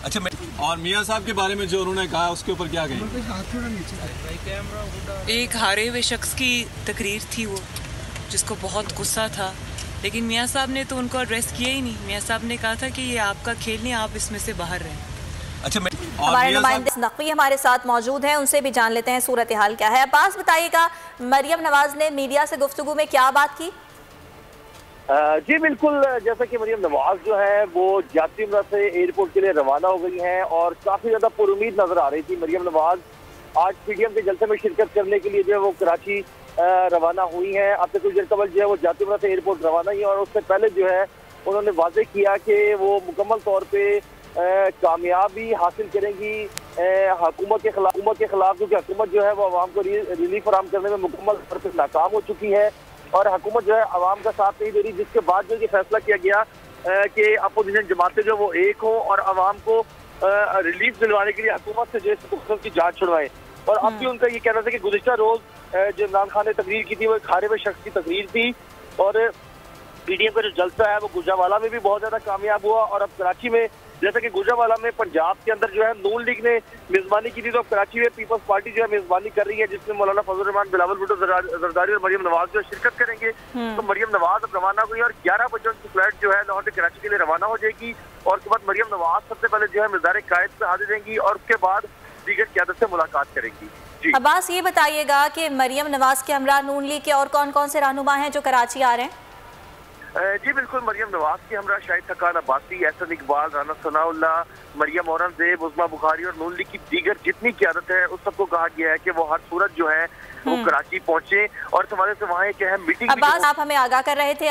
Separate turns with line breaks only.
अच्छा, और मियां साहब के बारे में जो उन्होंने कहा उसके ऊपर क्या कहें?
एक हारे हुए शख्स की तकरीर थी वो, जिसको बहुत गुस्सा था, लेकिन मियां साहब ने तो उनको एड्रेस किया ही नहीं। मियां साहब ने कहा था कि ये आपका खेल नहीं, आप इसमें से बाहर रहें।
अच्छा,
हमारे नुमाइंदे नकवी हमारे साथ मौजूद हैं, उनसे भी जान लेते हैं सूरत हाल क्या है। अब्बास, बताइएगा, मरियम नवाज ने मीडिया से गुफ्तगू में क्या बात की?
जी बिल्कुल, जैसा कि मरियम नवाज जो है वो जाती उम्रा से एयरपोर्ट के लिए रवाना हो गई हैं और काफी ज्यादा पुरुमीद नजर आ रही थी। मरियम नवाज आज पीडीएम के जलसे में शिरकत करने के लिए जो है वो कराची रवाना हुई हैं। अब से कुछ देर कबल जो है वो जाती उम्रा से एयरपोर्ट रवाना ही है और उससे पहले जो है उन्होंने वादे किया कि वो मुकम्मल तौर पर कामयाबी हासिल करेंगी हुकूमत के खिलाफ, क्योंकि हुकूमत जो है वो आवाम को रिलीफ फराहम करने में मुकम्मल तौर पर नाकाम हो चुकी है और हुकूमत जो है आवाम का साथ नहीं दे रही, जिसके बाद जो ये फैसला किया गया कि अपोजिशन जमातें जो वो एक हो और आवाम को रिलीफ दिलवाने के लिए हुकूमत से जो है की जांच छुड़वाएं। और अब भी उनका ये कहना था कि गुज़िश्ता रोज जो इमरान खान ने तकरीर की थी वो एक हारे हुए शख्स की तकरीर थी और पीडीएम का जो जलसा है वो गुजरावाला में भी बहुत ज्यादा कामयाब हुआ और अब कराची में, जैसा कि गुजरावाला में पंजाब के अंदर जो है नून लीग ने मेजबानी की थी, तो अब कराची में पीपल्स पार्टी जो है मेजबानी कर रही है, जिसमें मौलाना फजल रहमान, बिलावल भुट्टो जरदारी और मरियम नवाज जो शिरकत करेंगे। तो मरियम नवाज अब रवाना हुई और 11 बजे उनकी फ्लाइट जो है लाहौर से कराची के लिए रवाना हो जाएगी और उसके बाद मरियम नवाज सबसे पहले जो है मज़ार कायद पे हाजिर रहेंगी और उसके बाद दीगर क़यादत से मुलाकात करेंगी। जी
अब्बास, ये बताइएगा कि मरियम नवाज के हमरा नून लीग के और कौन कौन से रहनुमा हैं जो कराची आ रहे हैं?
जी बिल्कुल, मरियम नवाज के हमरा शाहिद थकान अब्बासी, एहसन इकबाल, राना सनाउल्लाह, मरियम औरंगजेब, उस्मा बुखारी और नून लीग की दीगर जितनी क़यादत है उस सबको कहा गया है कि वो हर सूरत जो है वो कराची पहुंचे और इस हवाले से वहाँ एक अहम मीटिंग।
अब्बास, आप हमें आगाह कर रहे थे।